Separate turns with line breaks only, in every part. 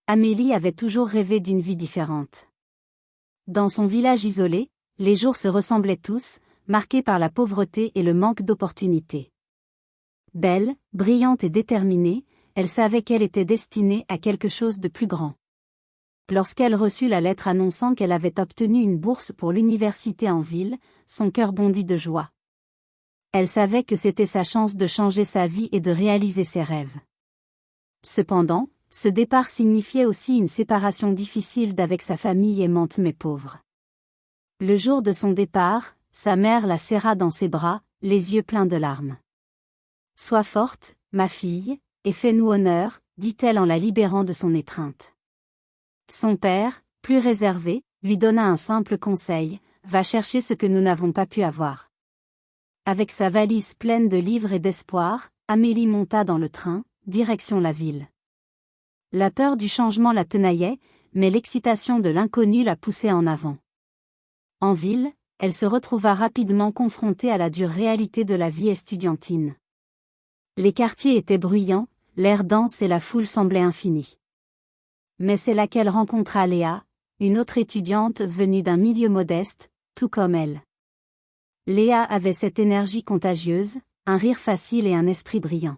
Amélie avait toujours rêvé d'une vie différente. Dans son village isolé, les jours se ressemblaient tous, marqués par la pauvreté et le manque d'opportunités. Belle, brillante et déterminée, elle savait qu'elle était destinée à quelque chose de plus grand. Lorsqu'elle reçut la lettre annonçant qu'elle avait obtenu une bourse pour l'université en ville, son cœur bondit de joie. Elle savait que c'était sa chance de changer sa vie et de réaliser ses rêves. Cependant, ce départ signifiait aussi une séparation difficile d'avec sa famille aimante mais pauvre. Le jour de son départ, sa mère la serra dans ses bras, les yeux pleins de larmes. « Sois forte, ma fille, et fais-nous honneur, » dit-elle en la libérant de son étreinte. Son père, plus réservé, lui donna un simple conseil, « Va chercher ce que nous n'avons pas pu avoir. » Avec sa valise pleine de livres et d'espoir, Amélie monta dans le train, direction la ville. La peur du changement la tenaillait, mais l'excitation de l'inconnu la poussait en avant. En ville, elle se retrouva rapidement confrontée à la dure réalité de la vie estudiantine. Les quartiers étaient bruyants, l'air dense et la foule semblait infinie. Mais c'est là qu'elle rencontra Léa, une autre étudiante venue d'un milieu modeste, tout comme elle. Léa avait cette énergie contagieuse, un rire facile et un esprit brillant.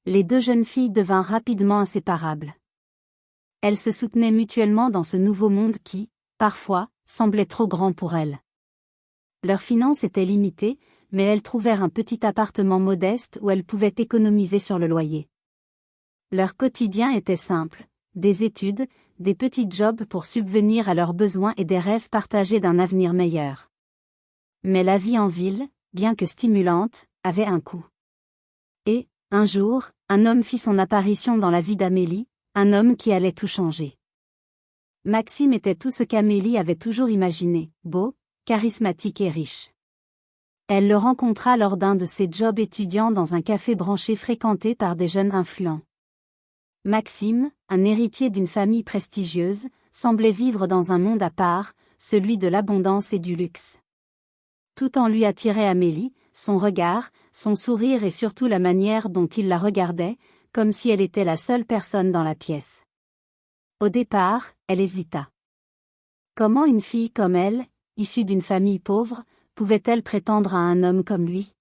Les deux jeunes filles devinrent rapidement inséparables. Elles se soutenaient mutuellement dans ce nouveau monde qui, parfois, semblait trop grand pour elles. Leurs finances étaient limitées, mais elles trouvèrent un petit appartement modeste où elles pouvaient économiser sur le loyer. Leur quotidien était simple, des études, des petits jobs pour subvenir à leurs besoins et des rêves partagés d'un avenir meilleur. Mais la vie en ville, bien que stimulante, avait un coût. Et, un jour, un homme fit son apparition dans la vie d'Amélie, un homme qui allait tout changer. Maxime était tout ce qu'Amélie avait toujours imaginé, beau, charismatique et riche. Elle le rencontra lors d'un de ses jobs étudiants dans un café branché fréquenté par des jeunes influents. Maxime, un héritier d'une famille prestigieuse, semblait vivre dans un monde à part, celui de l'abondance et du luxe. Tout en lui attirait Amélie, son regard, son sourire et surtout la manière dont il la regardait, comme si elle était la seule personne dans la pièce. Au départ, elle hésita. Comment une fille comme elle, issue d'une famille pauvre, pouvait-elle prétendre à un homme comme lui?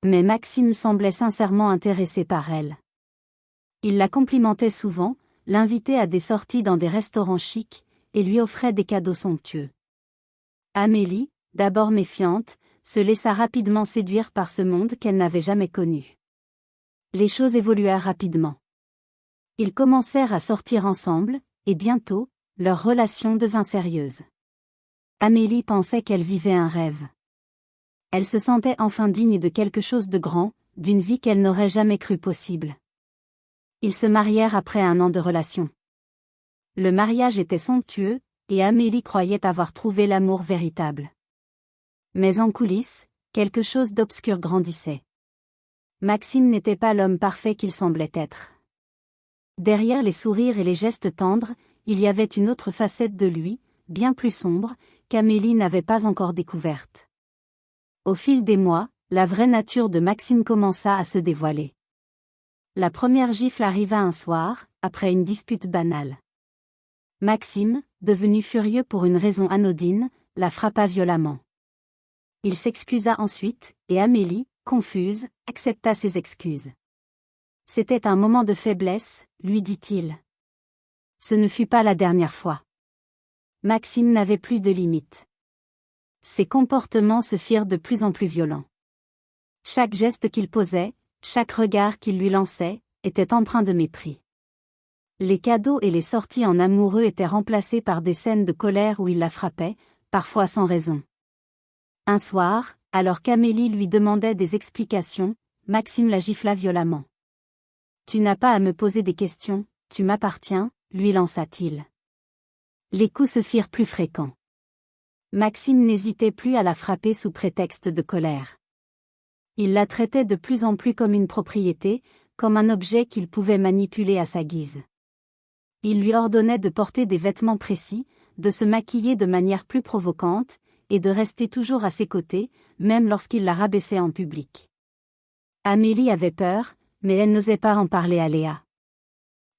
Mais Maxime semblait sincèrement intéressé par elle. Il la complimentait souvent, l'invitait à des sorties dans des restaurants chics, et lui offrait des cadeaux somptueux. Amélie, d'abord méfiante, se laissa rapidement séduire par ce monde qu'elle n'avait jamais connu. Les choses évoluèrent rapidement. Ils commencèrent à sortir ensemble, et bientôt, leur relation devint sérieuse. Amélie pensait qu'elle vivait un rêve. Elle se sentait enfin digne de quelque chose de grand, d'une vie qu'elle n'aurait jamais cru possible. Ils se marièrent après 1 an de relation. Le mariage était somptueux, et Amélie croyait avoir trouvé l'amour véritable. Mais en coulisses, quelque chose d'obscur grandissait. Maxime n'était pas l'homme parfait qu'il semblait être. Derrière les sourires et les gestes tendres, il y avait une autre facette de lui, bien plus sombre, qu'Amélie n'avait pas encore découverte. Au fil des mois, la vraie nature de Maxime commença à se dévoiler. La première gifle arriva un soir, après une dispute banale. Maxime, devenu furieux pour une raison anodine, la frappa violemment. Il s'excusa ensuite, et Amélie, confuse, accepta ses excuses. C'était un moment de faiblesse, lui dit-il. Ce ne fut pas la dernière fois. Maxime n'avait plus de limites. Ses comportements se firent de plus en plus violents. Chaque geste qu'il posait, chaque regard qu'il lui lançait, était empreint de mépris. Les cadeaux et les sorties en amoureux étaient remplacés par des scènes de colère où il la frappait, parfois sans raison. Un soir, alors qu'Amélie lui demandait des explications, Maxime la gifla violemment. « Tu n'as pas à me poser des questions, tu m'appartiens », lui lança-t-il. Les coups se firent plus fréquents. Maxime n'hésitait plus à la frapper sous prétexte de colère. Il la traitait de plus en plus comme une propriété, comme un objet qu'il pouvait manipuler à sa guise. Il lui ordonnait de porter des vêtements précis, de se maquiller de manière plus provocante, et de rester toujours à ses côtés, même lorsqu'il la rabaissait en public. Amélie avait peur, mais elle n'osait pas en parler à Léa.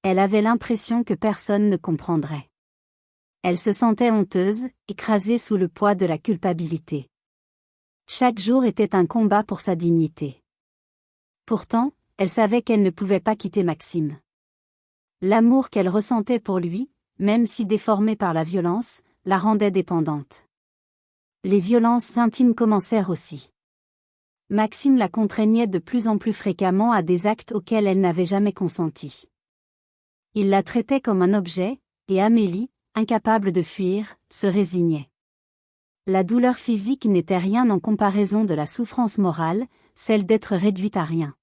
Elle avait l'impression que personne ne comprendrait. Elle se sentait honteuse, écrasée sous le poids de la culpabilité. Chaque jour était un combat pour sa dignité. Pourtant, elle savait qu'elle ne pouvait pas quitter Maxime. L'amour qu'elle ressentait pour lui, même si déformé par la violence, la rendait dépendante. Les violences intimes commencèrent aussi. Maxime la contraignait de plus en plus fréquemment à des actes auxquels elle n'avait jamais consenti. Il la traitait comme un objet, et Amélie, incapable de fuir, se résignait. La douleur physique n'était rien en comparaison de la souffrance morale, celle d'être réduite à rien.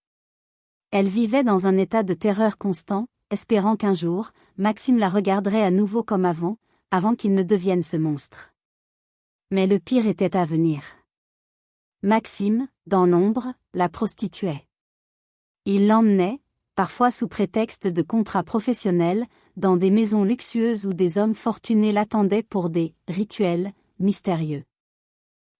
Elle vivait dans un état de terreur constant, espérant qu'un jour, Maxime la regarderait à nouveau comme avant qu'il ne devienne ce monstre. Mais le pire était à venir. Maxime, dans l'ombre, la prostituait. Il l'emmenait, parfois sous prétexte de contrats professionnels, dans des maisons luxueuses où des hommes fortunés l'attendaient pour des « rituels » mystérieux.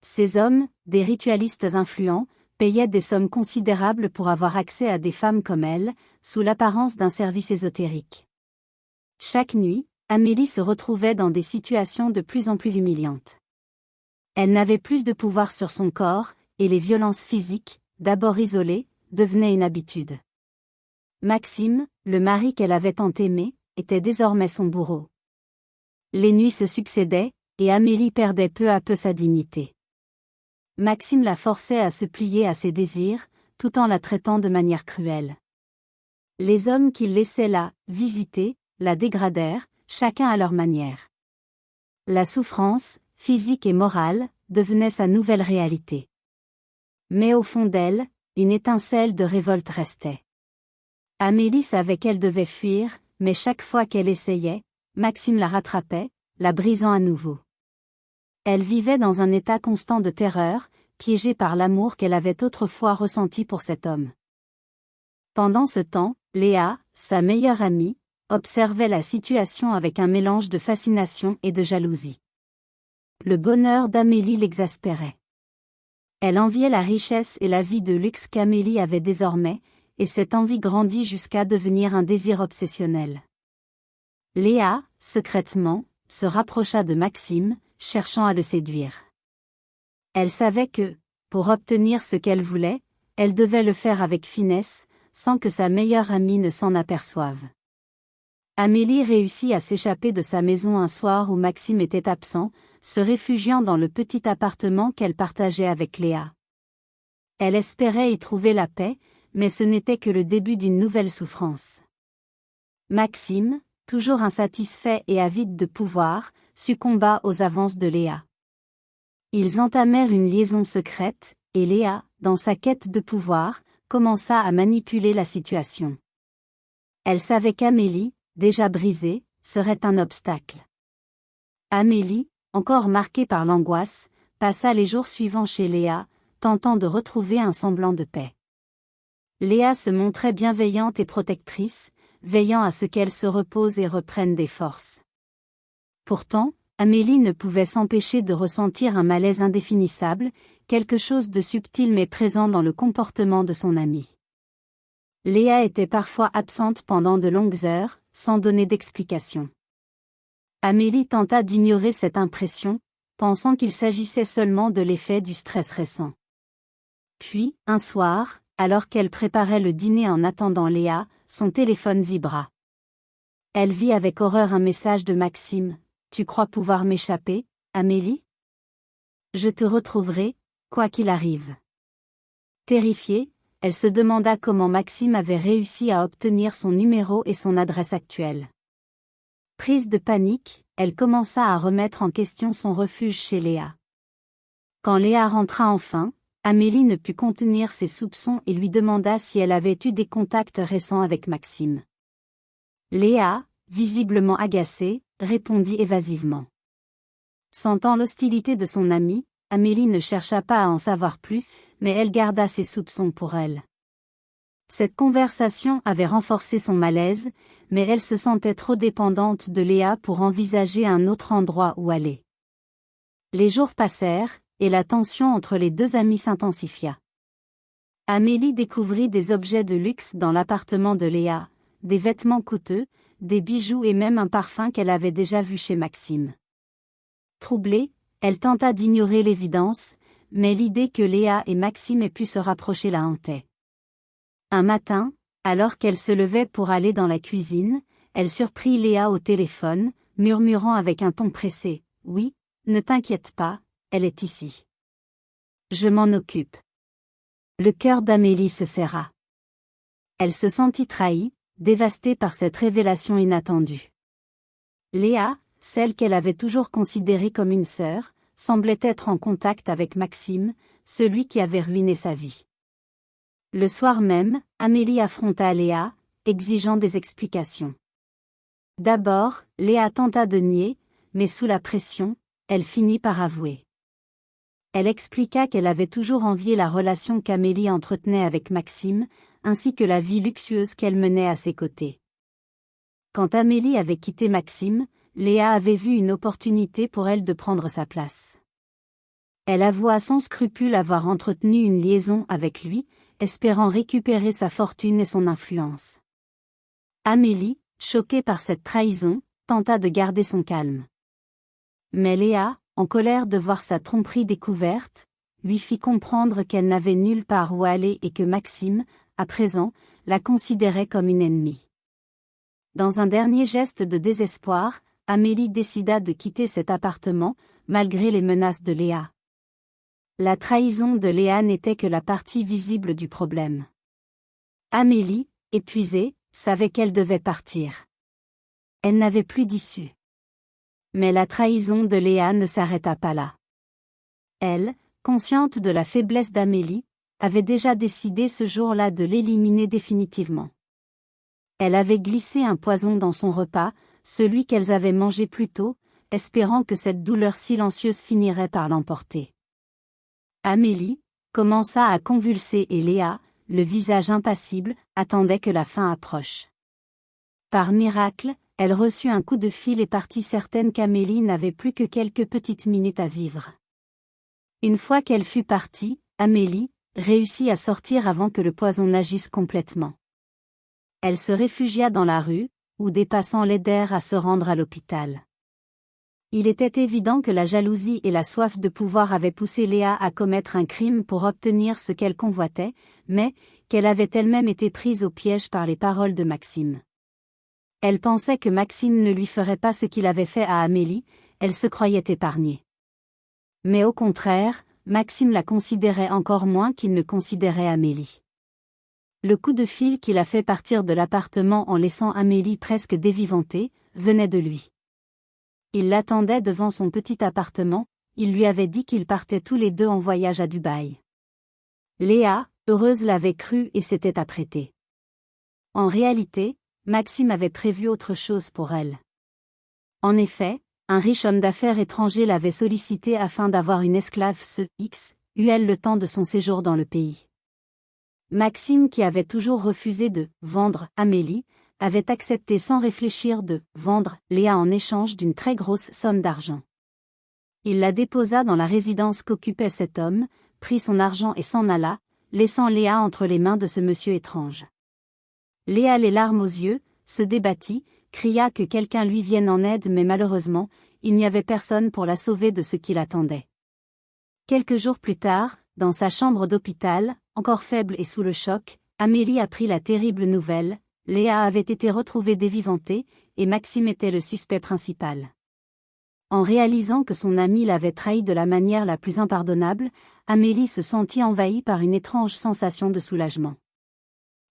Ces hommes, des ritualistes influents, payaient des sommes considérables pour avoir accès à des femmes comme elle, sous l'apparence d'un service ésotérique. Chaque nuit, Amélie se retrouvait dans des situations de plus en plus humiliantes. Elle n'avait plus de pouvoir sur son corps, et les violences physiques, d'abord isolées, devenaient une habitude. Maxime, le mari qu'elle avait tant aimé, était désormais son bourreau. Les nuits se succédaient, et Amélie perdait peu à peu sa dignité. Maxime la forçait à se plier à ses désirs, tout en la traitant de manière cruelle. Les hommes qu'il laissait là, visiter, la dégradèrent, chacun à leur manière. La souffrance, physique et morale, devenait sa nouvelle réalité. Mais au fond d'elle, une étincelle de révolte restait. Amélie savait qu'elle devait fuir, mais chaque fois qu'elle essayait, Maxime la rattrapait, la brisant à nouveau. Elle vivait dans un état constant de terreur, piégée par l'amour qu'elle avait autrefois ressenti pour cet homme. Pendant ce temps, Léa, sa meilleure amie, observait la situation avec un mélange de fascination et de jalousie. Le bonheur d'Amélie l'exaspérait. Elle enviait la richesse et la vie de luxe qu'Amélie avait désormais, et cette envie grandit jusqu'à devenir un désir obsessionnel. Léa, secrètement, se rapprocha de Maxime, cherchant à le séduire. Elle savait que, pour obtenir ce qu'elle voulait, elle devait le faire avec finesse, sans que sa meilleure amie ne s'en aperçoive. Amélie réussit à s'échapper de sa maison un soir où Maxime était absent, se réfugiant dans le petit appartement qu'elle partageait avec Léa. Elle espérait y trouver la paix, mais ce n'était que le début d'une nouvelle souffrance. Maxime, toujours insatisfait et avide de pouvoir, succomba aux avances de Léa. Ils entamèrent une liaison secrète, et Léa, dans sa quête de pouvoir, commença à manipuler la situation. Elle savait qu'Amélie, déjà brisée, serait un obstacle. Amélie, encore marquée par l'angoisse, passa les jours suivants chez Léa, tentant de retrouver un semblant de paix. Léa se montrait bienveillante et protectrice, veillant à ce qu'elle se repose et reprenne des forces. Pourtant, Amélie ne pouvait s'empêcher de ressentir un malaise indéfinissable, quelque chose de subtil mais présent dans le comportement de son amie. Léa était parfois absente pendant de longues heures, sans donner d'explication. Amélie tenta d'ignorer cette impression, pensant qu'il s'agissait seulement de l'effet du stress récent. Puis, un soir, alors qu'elle préparait le dîner en attendant Léa, son téléphone vibra. Elle vit avec horreur un message de Maxime. « Tu crois pouvoir m'échapper, Amélie ? Je te retrouverai, quoi qu'il arrive. » Terrifiée, elle se demanda comment Maxime avait réussi à obtenir son numéro et son adresse actuelle. Prise de panique, elle commença à remettre en question son refuge chez Léa. Quand Léa rentra enfin, Amélie ne put contenir ses soupçons et lui demanda si elle avait eu des contacts récents avec Maxime. Léa, visiblement agacée, répondit évasivement. Sentant l'hostilité de son amie, Amélie ne chercha pas à en savoir plus, mais elle garda ses soupçons pour elle. Cette conversation avait renforcé son malaise, mais elle se sentait trop dépendante de Léa pour envisager un autre endroit où aller. Les jours passèrent, et la tension entre les deux amies s'intensifia. Amélie découvrit des objets de luxe dans l'appartement de Léa, des vêtements coûteux, des bijoux et même un parfum qu'elle avait déjà vu chez Maxime. Troublée, elle tenta d'ignorer l'évidence, mais l'idée que Léa et Maxime aient pu se rapprocher la hantait. Un matin, alors qu'elle se levait pour aller dans la cuisine, elle surprit Léa au téléphone, murmurant avec un ton pressé, « Oui, ne t'inquiète pas, elle est ici. Je m'en occupe. » Le cœur d'Amélie se serra. Elle se sentit trahie, dévastée par cette révélation inattendue. Léa, celle qu'elle avait toujours considérée comme une sœur, semblait être en contact avec Maxime, celui qui avait ruiné sa vie. Le soir même, Amélie affronta Léa, exigeant des explications. D'abord, Léa tenta de nier, mais sous la pression, elle finit par avouer. Elle expliqua qu'elle avait toujours envié la relation qu'Amélie entretenait avec Maxime, ainsi que la vie luxueuse qu'elle menait à ses côtés. Quand Amélie avait quitté Maxime, Léa avait vu une opportunité pour elle de prendre sa place. Elle avoua sans scrupule avoir entretenu une liaison avec lui, espérant récupérer sa fortune et son influence. Amélie, choquée par cette trahison, tenta de garder son calme. Mais Léa, en colère de voir sa tromperie découverte, lui fit comprendre qu'elle n'avait nulle part où aller et que Maxime, à présent, la considérait comme une ennemie. Dans un dernier geste de désespoir, Amélie décida de quitter cet appartement, malgré les menaces de Léa. La trahison de Léa n'était que la partie visible du problème. Amélie, épuisée, savait qu'elle devait partir. Elle n'avait plus d'issue. Mais la trahison de Léa ne s'arrêta pas là. Elle, consciente de la faiblesse d'Amélie, avait déjà décidé ce jour-là de l'éliminer définitivement. Elle avait glissé un poison dans son repas, celui qu'elles avaient mangé plus tôt, espérant que cette douleur silencieuse finirait par l'emporter. Amélie commença à convulser et Léa, le visage impassible, attendait que la fin approche. Par miracle, elle reçut un coup de fil et partit certaine qu'Amélie n'avait plus que quelques petites minutes à vivre. Une fois qu'elle fut partie, Amélie réussit à sortir avant que le poison n'agisse complètement. Elle se réfugia dans la rue, où des passants l'aidèrent à se rendre à l'hôpital. Il était évident que la jalousie et la soif de pouvoir avaient poussé Léa à commettre un crime pour obtenir ce qu'elle convoitait, mais qu'elle avait elle-même été prise au piège par les paroles de Maxime. Elle pensait que Maxime ne lui ferait pas ce qu'il avait fait à Amélie, elle se croyait épargnée. Mais au contraire, Maxime la considérait encore moins qu'il ne considérait Amélie. Le coup de fil qui la fait partir de l'appartement en laissant Amélie presque dévivantée, venait de lui. Il l'attendait devant son petit appartement, il lui avait dit qu'ils partaient tous les deux en voyage à Dubaï. Léa, heureuse, l'avait cru et s'était apprêtée. En réalité, Maxime avait prévu autre chose pour elle. En effet, un riche homme d'affaires étranger l'avait sollicité afin d'avoir une esclave le temps de son séjour dans le pays. Maxime, qui avait toujours refusé de vendre Amélie, avait accepté sans réfléchir de vendre Léa en échange d'une très grosse somme d'argent. Il la déposa dans la résidence qu'occupait cet homme, prit son argent et s'en alla, laissant Léa entre les mains de ce monsieur étrange. Léa, les larmes aux yeux, se débattit, cria que quelqu'un lui vienne en aide, mais malheureusement, il n'y avait personne pour la sauver de ce qui l'attendait. Quelques jours plus tard, dans sa chambre d'hôpital, encore faible et sous le choc, Amélie apprit la terrible nouvelle. Léa avait été retrouvée dévivantée, et Maxime était le suspect principal. En réalisant que son ami l'avait trahi de la manière la plus impardonnable, Amélie se sentit envahie par une étrange sensation de soulagement.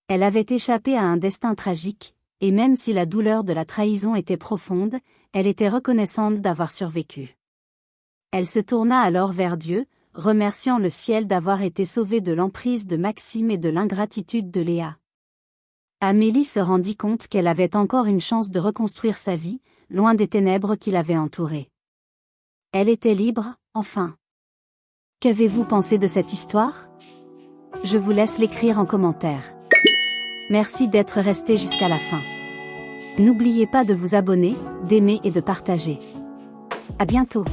Elle avait échappé à un destin tragique, et même si la douleur de la trahison était profonde, elle était reconnaissante d'avoir survécu. Elle se tourna alors vers Dieu, remerciant le ciel d'avoir été sauvée de l'emprise de Maxime et de l'ingratitude de Léa. Amélie se rendit compte qu'elle avait encore une chance de reconstruire sa vie, loin des ténèbres qui l'avaient entourée. Elle était libre, enfin. Qu'avez-vous pensé de cette histoire? Je vous laisse l'écrire en commentaire. Merci d'être resté jusqu'à la fin. N'oubliez pas de vous abonner, d'aimer et de partager. À bientôt.